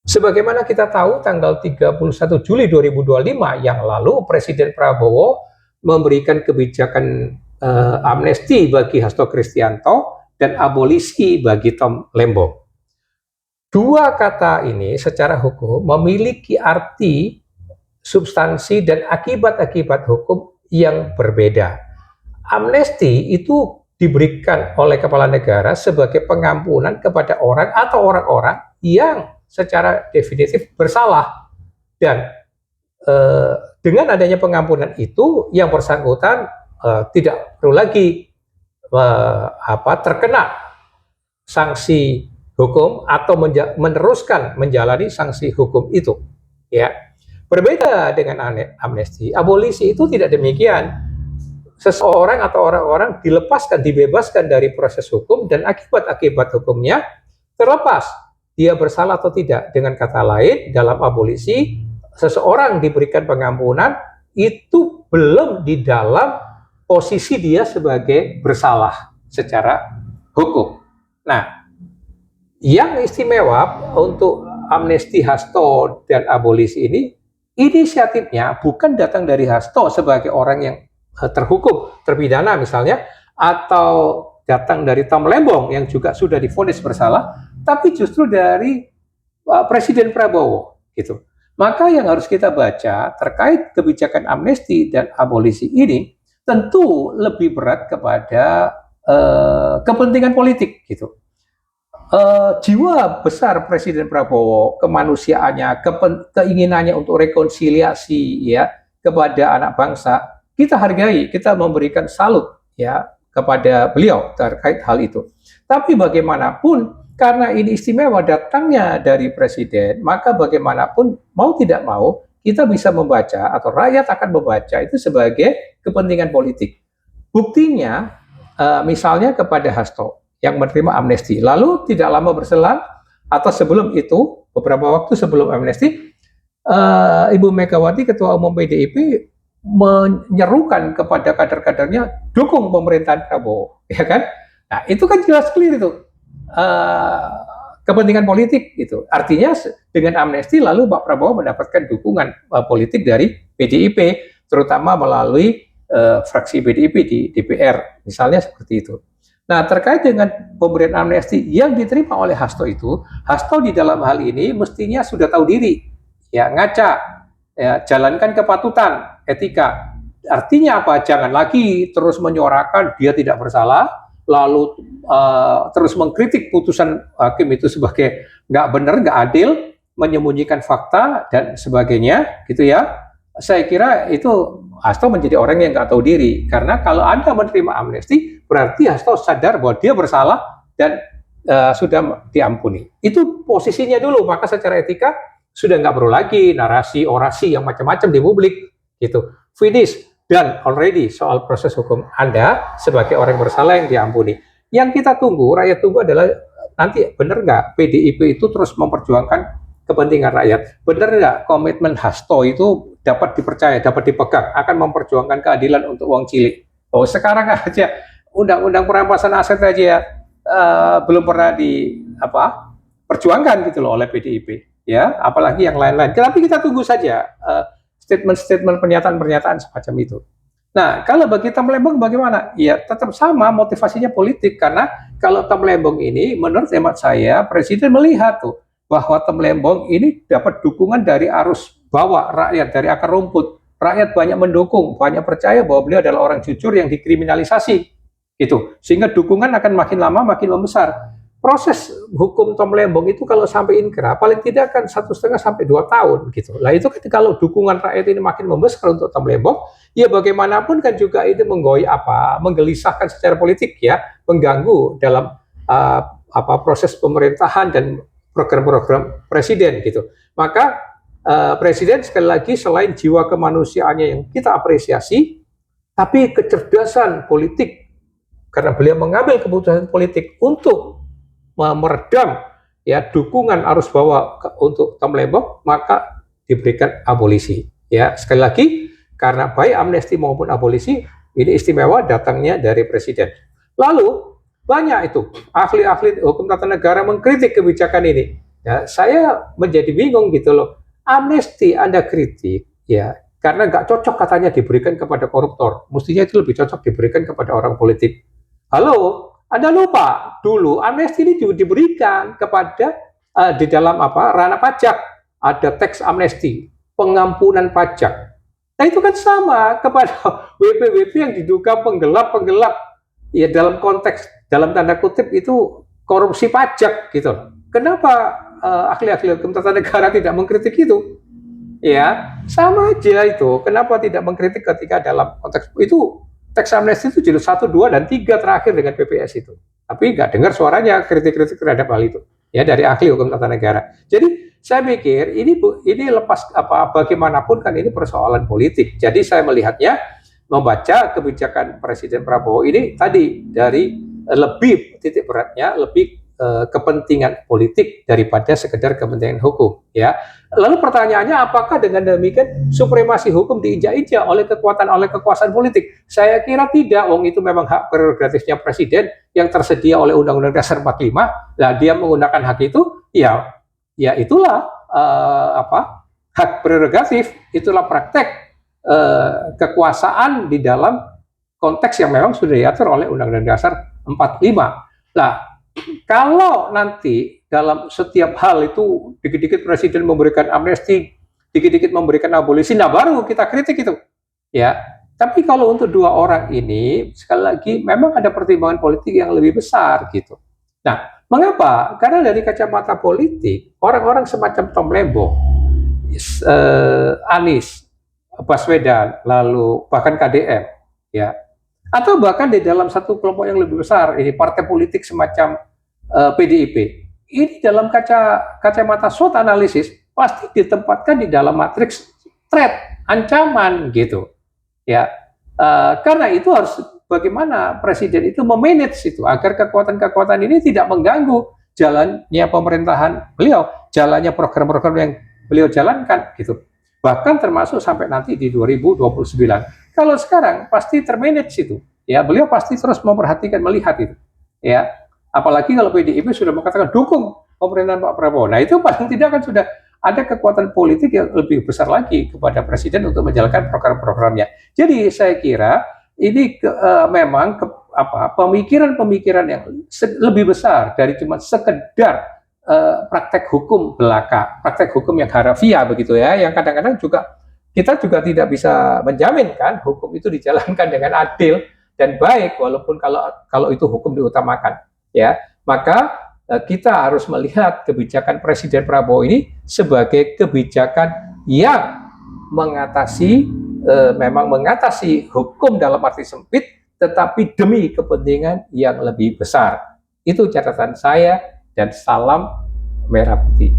Sebagaimana kita tahu tanggal 31 Juli 2025 yang lalu Presiden Prabowo memberikan kebijakan amnesti bagi Hasto Kristianto dan abolisi bagi Tom Lembong. Dua kata ini secara hukum memiliki arti, substansi, dan akibat-akibat hukum yang berbeda. Amnesti itu diberikan oleh kepala negara sebagai pengampunan kepada orang atau orang-orang yang secara definitif bersalah, dan dengan adanya pengampunan itu yang bersangkutan tidak perlu lagi terkena sanksi hukum atau meneruskan menjalani sanksi hukum itu, ya. Berbeda dengan amnesti, abolisi itu tidak demikian. Seseorang atau orang-orang dilepaskan, dibebaskan dari proses hukum dan akibat-akibat hukumnya terlepas dia bersalah atau tidak. Dengan kata lain, dalam abolisi, seseorang diberikan pengampunan, itu belum di dalam posisi dia sebagai bersalah secara hukum. Nah, yang istimewa untuk amnesti Hasto dan abolisi ini, inisiatifnya bukan datang dari Hasto sebagai orang yang terhukum, terpidana misalnya, atau datang dari Tom Lembong yang juga sudah divonis bersalah, tapi justru dari Presiden Prabowo, gitu. Maka yang harus kita baca terkait kebijakan amnesti dan abolisi ini tentu lebih berat kepada kepentingan politik, gitu. Jiwa besar Presiden Prabowo, kemanusiaannya, keinginannya untuk rekonsiliasi ya kepada anak bangsa, kita hargai, kita memberikan salut ya kepada beliau terkait hal itu. Tapi bagaimanapun, karena ini istimewa datangnya dari Presiden, maka bagaimanapun mau tidak mau kita bisa membaca atau rakyat akan membaca itu sebagai kepentingan politik. Buktinya misalnya kepada Hasto yang menerima amnesti, lalu tidak lama berselang atau sebelum itu, beberapa waktu sebelum amnesti, Ibu Megawati Ketua Umum PDIP menyerukan kepada kader-kadernya dukung pemerintahan Prabowo, ya kan? Nah itu kan jelas clear itu kepentingan politik gitu. Artinya dengan amnesti lalu Pak Prabowo mendapatkan dukungan politik dari PDIP, terutama melalui fraksi PDIP di DPR, misalnya seperti itu. Nah, terkait dengan pemberian amnesti yang diterima oleh Hasto itu, Hasto di dalam hal ini mestinya sudah tahu diri, ya ngaca, ya, jalankan kepatutan, etika. Artinya apa? Jangan lagi terus menyuarakan dia tidak bersalah, lalu terus mengkritik putusan hakim itu sebagai nggak benar, nggak adil, menyembunyikan fakta dan sebagainya, gitu ya. Saya kira itu Hasto menjadi orang yang nggak tahu diri, karena kalau Anda menerima amnesti berarti Hasto sadar bahwa dia bersalah dan sudah diampuni. Itu posisinya dulu, maka secara etika sudah nggak perlu lagi narasi, orasi yang macam-macam di publik, gitu. Finish dan already soal proses hukum Anda sebagai orang bersalah yang diampuni. Yang kita tunggu, rakyat tunggu adalah nanti benar nggak PDIP itu terus memperjuangkan kepentingan rakyat. Benar nggak komitmen Hasto itu dapat dipercaya, dapat dipegang, akan memperjuangkan keadilan untuk uang cilik. Oh, sekarang aja undang-undang perampasan aset aja belum pernah perjuangkan gitu loh oleh PDIP, ya, apalagi yang lain-lain. Tapi kita tunggu saja statement-statement, pernyataan-pernyataan semacam itu. Nah, kalau bagi Tom Lembong bagaimana? Ya, tetap sama motivasinya politik, karena kalau Tom Lembong ini menurut hemat saya Presiden melihat tuh bahwa Tom Lembong ini dapat dukungan dari arus bawah rakyat, dari akar rumput. Rakyat banyak mendukung, banyak percaya bahwa beliau adalah orang jujur yang dikriminalisasi, gitu. Sehingga dukungan akan makin lama makin membesar. Proses hukum Tom Lembong itu kalau sampai inkrah, paling tidak kan 1,5 sampai 2 tahun, gitu. Lah itu kan kalau dukungan rakyat ini makin membesar untuk Tom Lembong, ya bagaimanapun kan juga itu menggelisahkan secara politik ya, mengganggu dalam proses pemerintahan dan program-program presiden, gitu. Maka presiden sekali lagi selain jiwa kemanusiaannya yang kita apresiasi, tapi kecerdasan politik, karena beliau mengambil keputusan politik untuk meredam ya dukungan arus bawah untuk Tom Lembong, maka diberikan abolisi. Ya, sekali lagi karena baik amnesti maupun abolisi ini istimewa datangnya dari presiden. Lalu banyak itu ahli-ahli hukum tata negara mengkritik kebijakan ini. Ya, saya menjadi bingung gitu loh. Amnesti Anda kritik, ya, karena nggak cocok katanya diberikan kepada koruptor. Mestinya itu lebih cocok diberikan kepada orang politik. Halo, Anda lupa dulu amnesti ini juga diberikan kepada di dalam apa ranah pajak ada teks amnesti, pengampunan pajak. Nah itu kan sama kepada WP-WP yang diduga penggelap-penggelap, ya dalam konteks dalam tanda kutip itu korupsi pajak gitu. Kenapa ahli-ahli hukum tata negara tidak mengkritik itu? Ya, sama aja itu. Kenapa tidak mengkritik ketika dalam konteks itu teks amnesti itu jilid 1, 2, dan 3 terakhir dengan PPS itu. Tapi nggak dengar suaranya kritik-kritik terhadap hal itu. Ya dari ahli hukum tata negara. Jadi saya pikir ini lepas apa bagaimanapun kan ini persoalan politik. Jadi saya melihatnya membaca kebijakan Presiden Prabowo ini tadi dari lebih titik beratnya lebih kepentingan politik daripada sekedar kepentingan hukum ya. Lalu pertanyaannya apakah dengan demikian supremasi hukum diinjak-injak oleh kekuasaan politik? Saya kira tidak. Wong itu memang hak prerogatifnya presiden yang tersedia oleh Undang-Undang Dasar 45. Lah dia menggunakan hak itu ya itulah hak prerogatif, itulah praktek kekuasaan di dalam konteks yang memang sudah diatur oleh Undang-Undang Dasar 45. Lah kalau nanti dalam setiap hal itu dikit-dikit presiden memberikan amnesti, dikit-dikit memberikan abolisi, nah baru kita kritik itu, ya. Tapi kalau untuk dua orang ini, sekali lagi memang ada pertimbangan politik yang lebih besar gitu. Nah, mengapa? Karena dari kacamata politik, orang-orang semacam Tom Lembong, Anies, Baswedan, lalu bahkan KDM, ya, atau bahkan di dalam satu kelompok yang lebih besar, ini partai politik semacam PDIP. Ini dalam kacamata SWOT analisis pasti ditempatkan di dalam matriks threat, ancaman gitu. Ya, karena itu harus bagaimana presiden itu memanage itu agar kekuatan-kekuatan ini tidak mengganggu jalannya pemerintahan beliau, jalannya program-program yang beliau jalankan gitu. Bahkan termasuk sampai nanti di 2029. Kalau sekarang pasti termanage itu. Ya, beliau pasti terus memperhatikan melihat itu. Ya, apalagi kalau PDIP sudah mengatakan dukung pemerintahan Pak Prabowo. Nah itu paling tidak kan sudah ada kekuatan politik yang lebih besar lagi kepada presiden untuk menjalankan program-programnya. Jadi saya kira ini memang pemikiran-pemikiran yang lebih besar dari cuma sekedar praktek hukum belaka, praktek hukum yang harafiah begitu ya, yang kadang-kadang juga kita juga tidak bisa menjamin kan hukum itu dijalankan dengan adil dan baik walaupun kalau itu hukum diutamakan. Ya, maka kita harus melihat kebijakan Presiden Prabowo ini sebagai kebijakan yang memang mengatasi hukum dalam arti sempit, tetapi demi kepentingan yang lebih besar. Itu catatan saya dan salam merah putih.